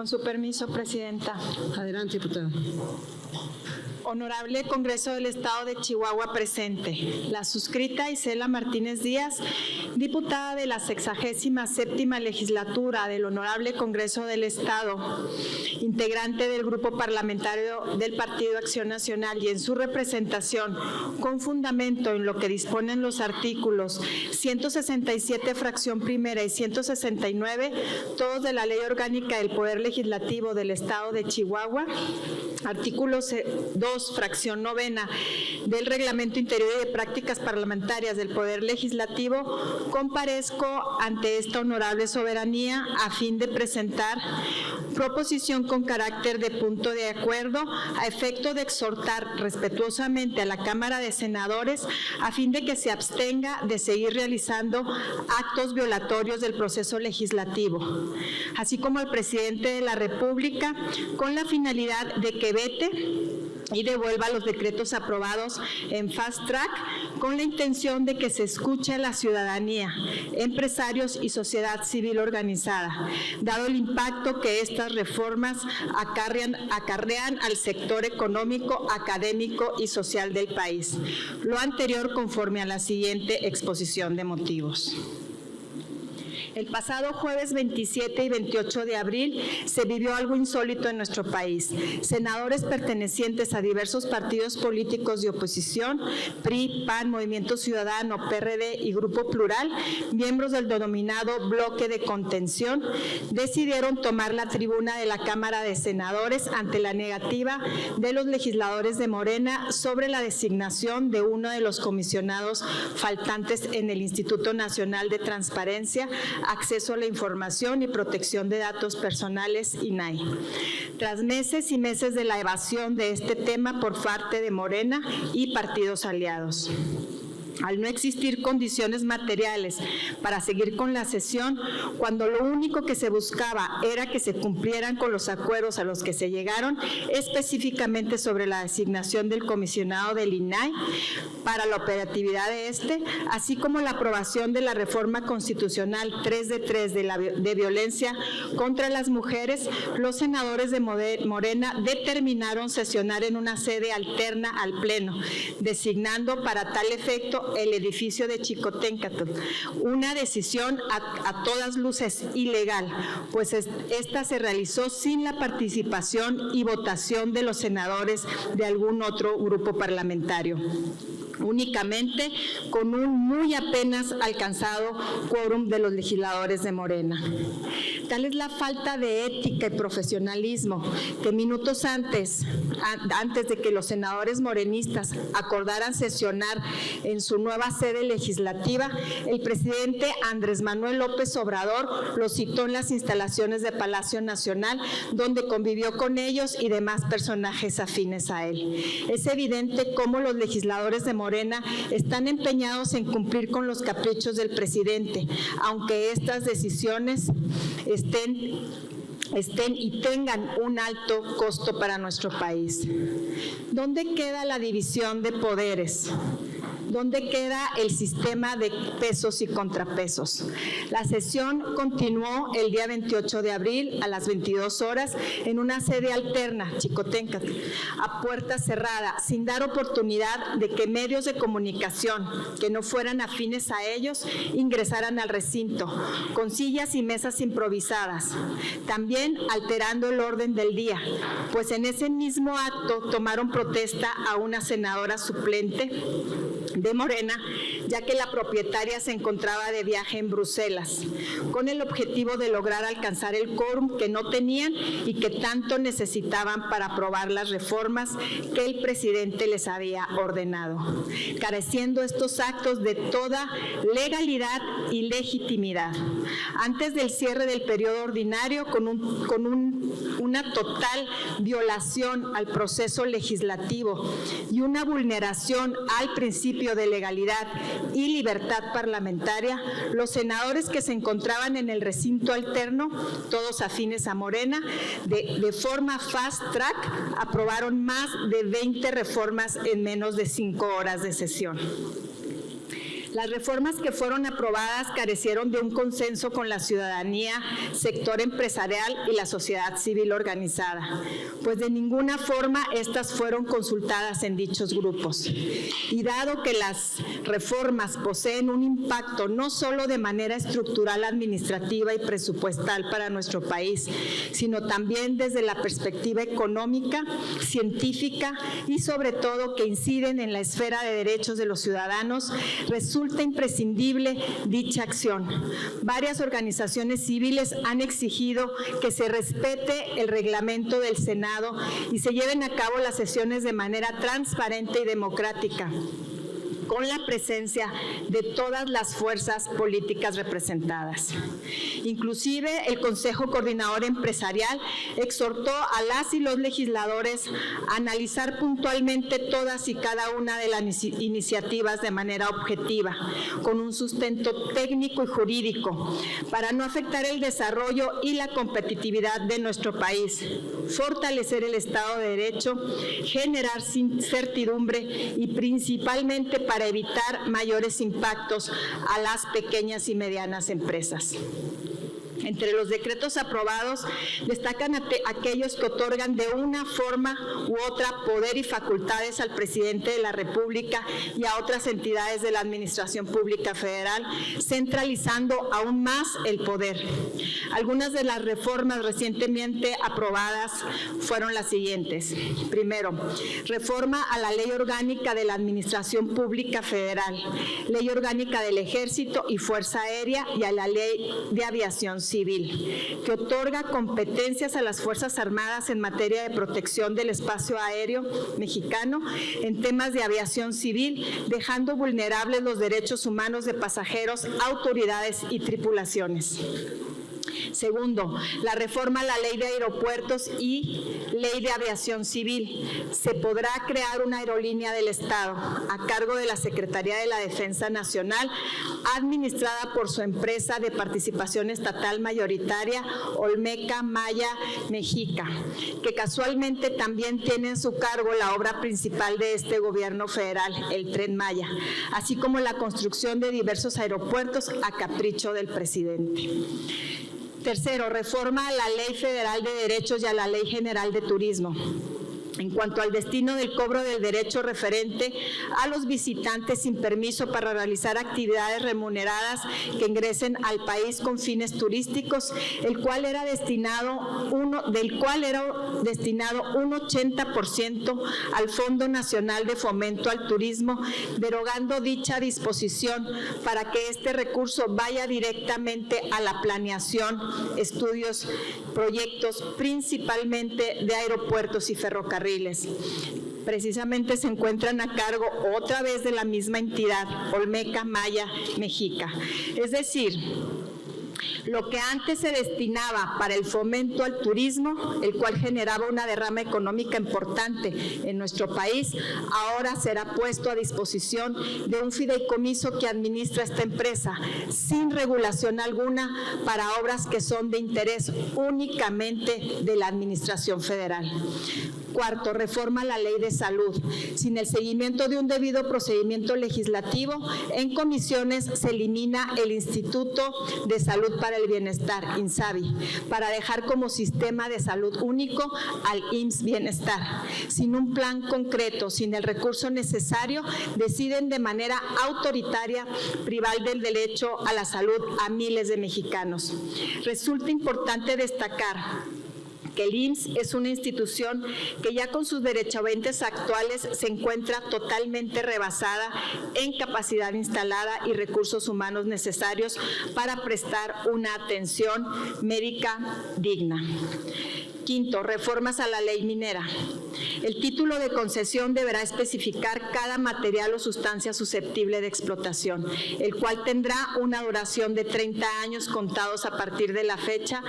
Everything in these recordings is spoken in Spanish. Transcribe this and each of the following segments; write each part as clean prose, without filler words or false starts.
Con su permiso, Presidenta. Adelante, diputada. Honorable Congreso del Estado de Chihuahua presente. La suscrita Isela Martínez Díaz, diputada de la 67ª legislatura del Honorable Congreso del Estado, integrante del Grupo Parlamentario del Partido Acción Nacional y en su representación, con fundamento en lo que disponen los artículos 167, fracción primera y 169, todos de la Ley Orgánica del Poder Legislativo del Estado de Chihuahua, artículos 2, fracción novena del Reglamento Interior y de Prácticas Parlamentarias del Poder Legislativo, comparezco ante esta honorable soberanía a fin de presentar proposición con carácter de punto de acuerdo a efecto de exhortar respetuosamente a la Cámara de Senadores a fin de que se abstenga de seguir realizando actos violatorios del proceso legislativo, así como al presidente de la República, con la finalidad de que vete y devuelva los decretos aprobados en fast track con la intención de que se escuche a la ciudadanía, empresarios y sociedad civil organizada, dado el impacto que estas reformas acarrean al sector económico, académico y social del país. Lo anterior conforme a la siguiente exposición de motivos. El pasado jueves 27 y 28 de abril se vivió algo insólito en nuestro país. Senadores pertenecientes a diversos partidos políticos de oposición, PRI, PAN, Movimiento Ciudadano, PRD y Grupo Plural, miembros del denominado bloque de contención, decidieron tomar la tribuna de la Cámara de Senadores ante la negativa de los legisladores de Morena sobre la designación de uno de los comisionados faltantes en el Instituto Nacional de Transparencia, Acceso a la Información y Protección de Datos Personales, INAI. Tras meses y meses de la evasión de este tema por parte de Morena y partidos aliados. Al no existir condiciones materiales para seguir con la sesión, cuando lo único que se buscaba era que se cumplieran con los acuerdos a los que se llegaron, específicamente sobre la designación del comisionado del INAI para la operatividad de este, así como la aprobación de la reforma constitucional 3 de 3 de violencia contra las mujeres, los senadores de Morena determinaron sesionar en una sede alterna al Pleno, designando para tal efecto el edificio de Xicoténcatl, una decisión a todas luces ilegal, pues esta se realizó sin la participación y votación de los senadores de algún otro grupo parlamentario, únicamente con un muy apenas alcanzado quórum de los legisladores de Morena. Tal es la falta de ética y profesionalismo que minutos antes de que los senadores morenistas acordaran sesionar en su nueva sede legislativa, el presidente Andrés Manuel López Obrador lo citó en las instalaciones de Palacio Nacional, donde convivió con ellos y demás personajes afines a él. Es evidente cómo los legisladores de Morena están empeñados en cumplir con los caprichos del presidente, aunque estas decisiones estén y tengan un alto costo para nuestro país. ¿Dónde queda la división de poderes? ¿Dónde queda el sistema de pesos y contrapesos? La sesión continuó el día 28 de abril a las 22 horas en una sede alterna, Xicoténcatl, a puerta cerrada, sin dar oportunidad de que medios de comunicación que no fueran afines a ellos ingresaran al recinto, con sillas y mesas improvisadas, también alterando el orden del día, pues en ese mismo acto tomaron protesta a una senadora suplente de Morena, ya que la propietaria se encontraba de viaje en Bruselas, con el objetivo de lograr alcanzar el quórum que no tenían y que tanto necesitaban para aprobar las reformas que el presidente les había ordenado, careciendo estos actos de toda legalidad y legitimidad. Antes del cierre del periodo ordinario, con una total violación al proceso legislativo y una vulneración al principio de legalidad y libertad parlamentaria, los senadores que se encontraban en el recinto alterno, todos afines a Morena, de forma fast track, aprobaron más de 20 reformas en menos de 5 horas de sesión. Las reformas que fueron aprobadas carecieron de un consenso con la ciudadanía, sector empresarial y la sociedad civil organizada, pues de ninguna forma estas fueron consultadas en dichos grupos. Y dado que las reformas poseen un impacto no solo de manera estructural, administrativa y presupuestal para nuestro país, sino también desde la perspectiva económica, científica y sobre todo que inciden en la esfera de derechos de los ciudadanos, resulta imprescindible dicha acción. Varias organizaciones civiles han exigido que se respete el reglamento del Senado y se lleven a cabo las sesiones de manera transparente y democrática, con la presencia de todas las fuerzas políticas representadas. Inclusive, el Consejo Coordinador Empresarial exhortó a las y los legisladores a analizar puntualmente todas y cada una de las iniciativas de manera objetiva, con un sustento técnico y jurídico, para no afectar el desarrollo y la competitividad de nuestro país, fortalecer el Estado de Derecho, generar certidumbre y principalmente para evitar mayores impactos a las pequeñas y medianas empresas. Entre los decretos aprobados destacan aquellos que otorgan de una forma u otra poder y facultades al presidente de la República y a otras entidades de la Administración Pública Federal, centralizando aún más el poder. Algunas de las reformas recientemente aprobadas fueron las siguientes. Primero, reforma a la Ley Orgánica de la Administración Pública Federal, Ley Orgánica del Ejército y Fuerza Aérea y a la Ley de Aviación Civil, que otorga competencias a las Fuerzas Armadas en materia de protección del espacio aéreo mexicano en temas de aviación civil, dejando vulnerables los derechos humanos de pasajeros, autoridades y tripulaciones. Segundo, la reforma a la Ley de Aeropuertos y Ley de Aviación Civil. Se podrá crear una aerolínea del Estado a cargo de la Secretaría de la Defensa Nacional, administrada por su empresa de participación estatal mayoritaria, Olmeca Maya Mexica, que casualmente también tiene en su cargo la obra principal de este gobierno federal, el Tren Maya, así como la construcción de diversos aeropuertos a capricho del presidente. Tercero, reforma a la Ley Federal de Derechos y a la Ley General de Turismo. En cuanto al destino del cobro del derecho referente a los visitantes sin permiso para realizar actividades remuneradas que ingresen al país con fines turísticos, del cual era destinado un 80% al Fondo Nacional de Fomento al Turismo, derogando dicha disposición para que este recurso vaya directamente a la planeación, estudios, proyectos, principalmente de aeropuertos y ferrocarriles. Precisamente se encuentran a cargo otra vez de la misma entidad, Olmeca Maya Mexica. Es decir, lo que antes se destinaba para el fomento al turismo, el cual generaba una derrama económica importante en nuestro país, ahora será puesto a disposición de un fideicomiso que administra esta empresa, sin regulación alguna, para obras que son de interés únicamente de la Administración Federal. Cuarto, reforma a la Ley de Salud. Sin el seguimiento de un debido procedimiento legislativo, en comisiones se elimina el Instituto de Salud para el Bienestar, INSABI, para dejar como sistema de salud único al IMSS Bienestar. Sin un plan concreto, sin el recurso necesario, deciden de manera autoritaria privar del derecho a la salud a miles de mexicanos. Resulta importante destacar que el IMSS es una institución que ya con sus derechohabientes actuales se encuentra totalmente rebasada en capacidad instalada y recursos humanos necesarios para prestar una atención médica digna. Quinto, reformas a la ley minera. El título de concesión deberá especificar cada material o sustancia susceptible de explotación, el cual tendrá una duración de 30 años contados a partir de la fecha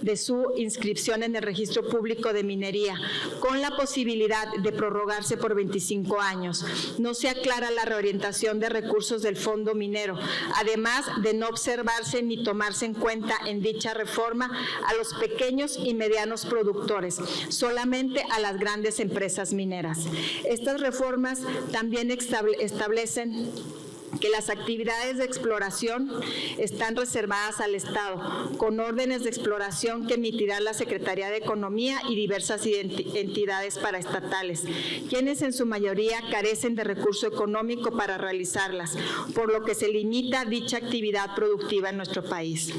de su inscripción en el Registro Público de Minería, con la posibilidad de prorrogarse por 25 años. No se aclara la reorientación de recursos del fondo minero, además de no observarse ni tomarse en cuenta en dicha reforma a los pequeños y medianos productores, solamente a las grandes empresas mineras. Estas reformas también establecen que las actividades de exploración están reservadas al Estado, con órdenes de exploración que emitirá la Secretaría de Economía y diversas entidades paraestatales, quienes en su mayoría carecen de recurso económico para realizarlas, por lo que se limita dicha actividad productiva en nuestro país.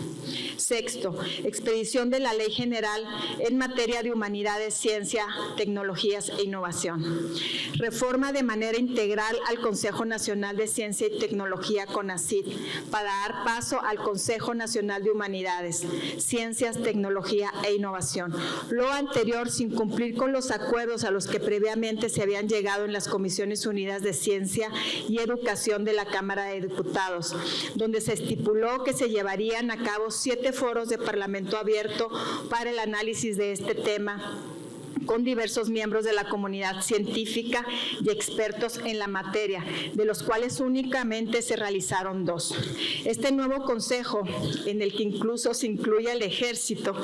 Sexto, expedición de la Ley General en materia de humanidades, ciencia, tecnologías e innovación. Reforma de manera integral al Consejo Nacional de Ciencia y Tecnología CONACYT para dar paso al Consejo Nacional de Humanidades, Ciencias, Tecnología e Innovación. Lo anterior sin cumplir con los acuerdos a los que previamente se habían llegado en las Comisiones Unidas de Ciencia y Educación de la Cámara de Diputados, donde se estipuló que se llevarían a cabo 7 foros de Parlamento abierto para el análisis de este tema, con diversos miembros de la comunidad científica y expertos en la materia, de los cuales únicamente se realizaron 2. Este nuevo consejo, en el que incluso se incluye el Ejército,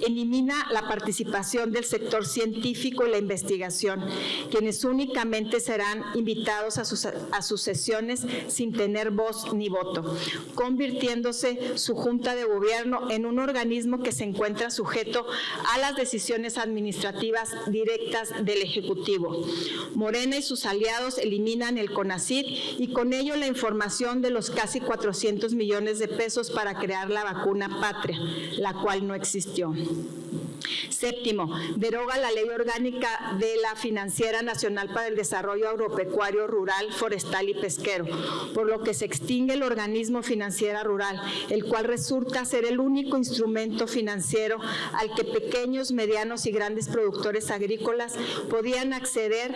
elimina la participación del sector científico y la investigación, quienes únicamente serán invitados a sus sesiones sin tener voz ni voto, convirtiéndose su Junta de Gobierno en un organismo que se encuentra sujeto a las decisiones administrativas directas del Ejecutivo. Morena y sus aliados eliminan el CONACYT y con ello la información de los casi 400 millones de pesos para crear la vacuna Patria, la cual no existió. Séptimo, deroga la Ley Orgánica de la Financiera Nacional para el Desarrollo Agropecuario, Rural, Forestal y Pesquero, por lo que se extingue el organismo Financiera Rural, el cual resulta ser el único instrumento financiero al que pequeños, medianos y grandes productores agrícolas podían acceder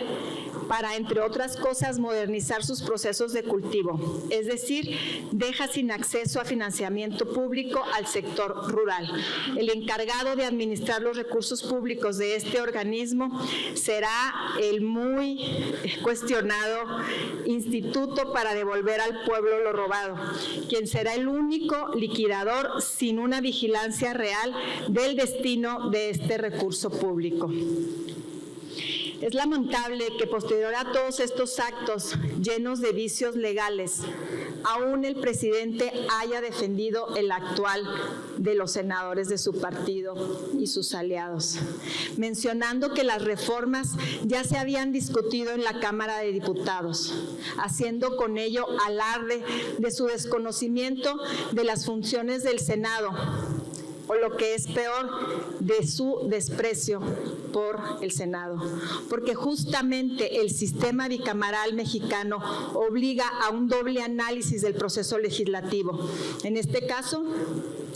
para, entre otras cosas, modernizar sus procesos de cultivo, es decir, deja sin acceso a financiamiento público al sector rural. El encargado de administrar los recursos públicos de este organismo será el muy cuestionado Instituto para Devolver al Pueblo lo Robado, quien será el único liquidador sin una vigilancia real del destino de este recurso público. Es lamentable que posterior a todos estos actos llenos de vicios legales, aún el presidente haya defendido el actual de los senadores de su partido y sus aliados, mencionando que las reformas ya se habían discutido en la Cámara de Diputados, haciendo con ello alarde de su desconocimiento de las funciones del Senado, o lo que es peor, de su desprecio por el Senado, porque justamente el sistema bicameral mexicano obliga a un doble análisis del proceso legislativo. En este caso,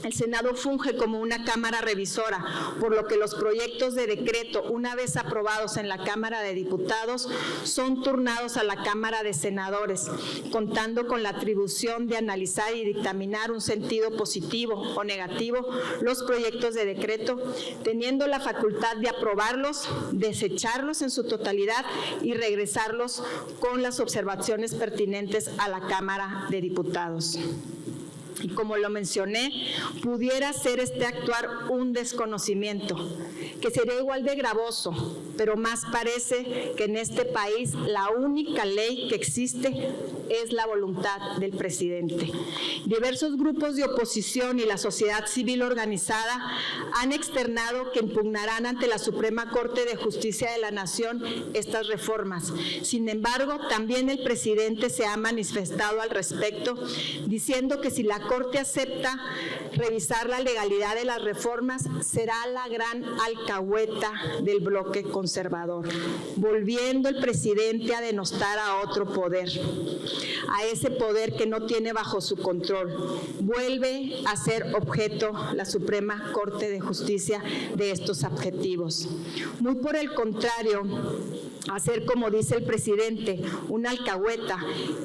el Senado funge como una cámara revisora, por lo que los proyectos de decreto, una vez aprobados en la Cámara de Diputados, son turnados a la Cámara de Senadores, contando con la atribución de analizar y dictaminar un sentido positivo o negativo los proyectos de decreto, teniendo la facultad de aprobarlos, desecharlos en su totalidad y regresarlos con las observaciones pertinentes a la Cámara de Diputados. Y como lo mencioné, pudiera ser este actuar un desconocimiento, que sería igual de gravoso, pero más parece que en este país la única ley que existe es la voluntad del presidente. Diversos grupos de oposición y la sociedad civil organizada han externado que impugnarán ante la Suprema Corte de Justicia de la Nación estas reformas. Sin embargo, también el presidente se ha manifestado al respecto, diciendo que si la Corte acepta revisar la legalidad de las reformas, será la gran alcahueta del bloque conservador, volviendo el presidente a denostar a otro poder, a ese poder que no tiene bajo su control. Vuelve a ser objeto la Suprema Corte de Justicia de estos adjetivos. Muy por el contrario, hacer, como dice el presidente, una alcahueta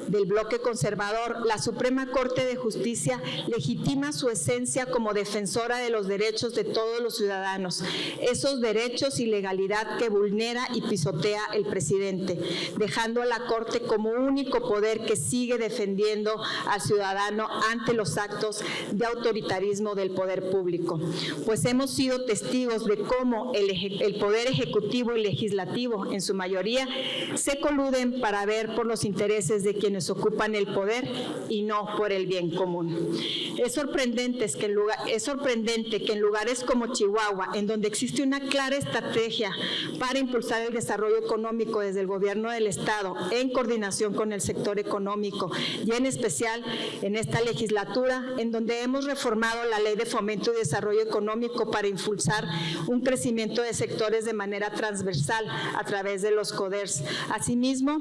del bloque conservador, la Suprema Corte de Justicia democracia legitima su esencia como defensora de los derechos de todos los ciudadanos, esos derechos y legalidad que vulnera y pisotea el presidente, dejando a la Corte como único poder que sigue defendiendo al ciudadano ante los actos de autoritarismo del poder público. Pues hemos sido testigos de cómo el Poder Ejecutivo y Legislativo, en su mayoría, se coluden para ver por los intereses de quienes ocupan el poder y no por el bien común. Es sorprendente que en lugares como Chihuahua, en donde existe una clara estrategia para impulsar el desarrollo económico desde el gobierno del Estado, en coordinación con el sector económico y en especial en esta legislatura, en donde hemos reformado la Ley de Fomento y Desarrollo Económico para impulsar un crecimiento de sectores de manera transversal a través de los CODERS. Asimismo,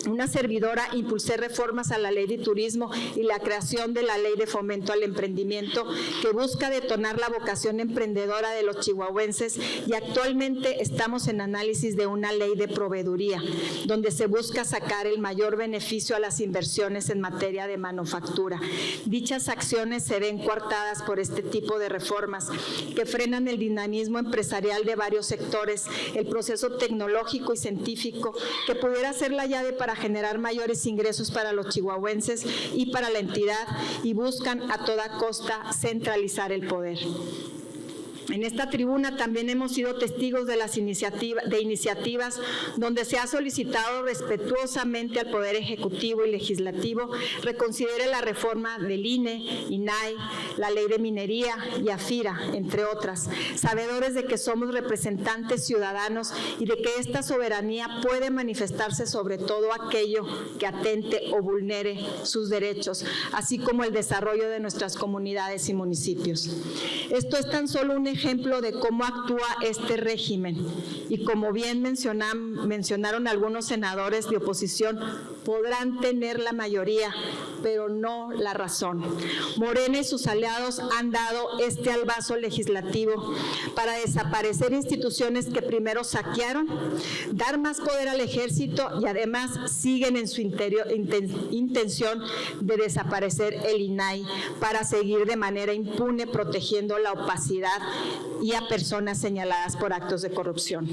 una servidora impulsé reformas a la Ley de Turismo y la creación de la Ley de Fomento al Emprendimiento, que busca detonar la vocación emprendedora de los chihuahuenses, y actualmente estamos en análisis de una ley de proveeduría, donde se busca sacar el mayor beneficio a las inversiones en materia de manufactura. Dichas acciones se ven coartadas por este tipo de reformas que frenan el dinamismo empresarial de varios sectores, el proceso tecnológico y científico, que pudiera ser la llave para generar mayores ingresos para los chihuahuenses y para la entidad, y buscan a toda costa centralizar el poder. En esta tribuna también hemos sido testigos de las iniciativas donde se ha solicitado respetuosamente al Poder Ejecutivo y Legislativo reconsidere la reforma del INE, INAI, la Ley de Minería y AFIRA, entre otras, sabedores de que somos representantes ciudadanos y de que esta soberanía puede manifestarse sobre todo aquello que atente o vulnere sus derechos, así como el desarrollo de nuestras comunidades y municipios. Esto es tan solo un ejemplo de cómo actúa este régimen, y como bien mencionaron algunos senadores de oposición, podrán tener la mayoría, pero no la razón. Morena y sus aliados han dado este albazo legislativo para desaparecer instituciones que primero saquearon, dar más poder al ejército, y además siguen en su intención de desaparecer el INAI para seguir de manera impune protegiendo la opacidad y a personas señaladas por actos de corrupción.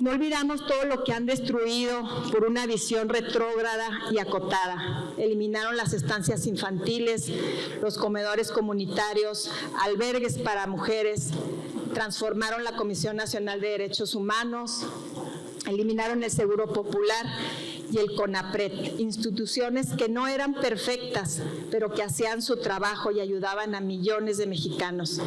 No olvidamos todo lo que han destruido por una visión retrógrada y acotada. Eliminaron las estancias infantiles, los comedores comunitarios, albergues para mujeres, transformaron la Comisión Nacional de Derechos Humanos, eliminaron el Seguro Popular y el CONAPRED, instituciones que no eran perfectas, pero que hacían su trabajo y ayudaban a millones de mexicanos.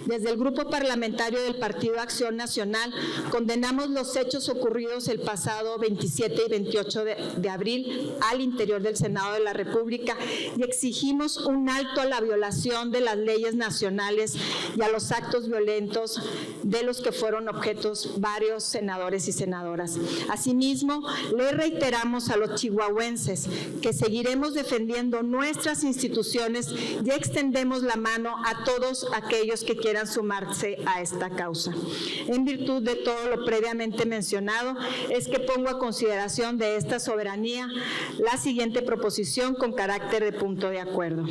Desde el Grupo Parlamentario del Partido Acción Nacional condenamos los hechos ocurridos el pasado 27 y 28 de abril al interior del Senado de la República, y exigimos un alto a la violación de las leyes nacionales y a los actos violentos de los que fueron objetos varios senadores y senadoras. Asimismo, le reiteramos a los chihuahuenses que seguiremos defendiendo nuestras instituciones y extendemos la mano a todos aquellos que quieran sumarse a esta causa. En virtud de todo lo previamente mencionado, es que pongo a consideración de esta soberanía la siguiente proposición con carácter de punto de acuerdo.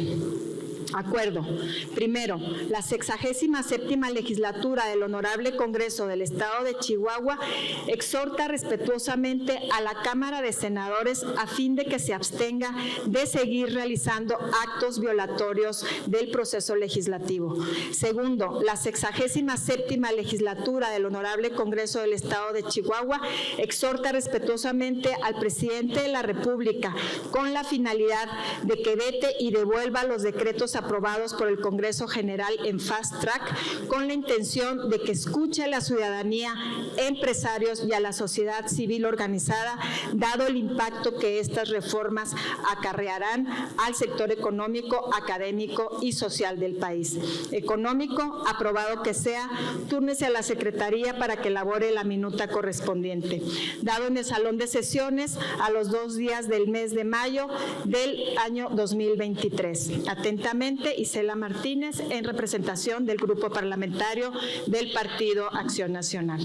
Acuerdo. Primero, la 67ª legislatura del Honorable Congreso del Estado de Chihuahua exhorta respetuosamente a la Cámara de Senadores a fin de que se abstenga de seguir realizando actos violatorios del proceso legislativo. Segundo, la 67ª legislatura del Honorable Congreso del Estado de Chihuahua exhorta respetuosamente al Presidente de la República con la finalidad de que vete y devuelva los decretos aprobados por el Congreso General en Fast Track, con la intención de que escuche a la ciudadanía, empresarios y a la sociedad civil organizada, dado el impacto que estas reformas acarrearán al sector económico, académico y social del país. Económico, aprobado que sea, túrnese a la Secretaría para que elabore la minuta correspondiente, dado en el Salón de Sesiones a los 2 días del mes de mayo del año 2023. Atentamente, Isela Martínez, en representación del Grupo Parlamentario del Partido Acción Nacional.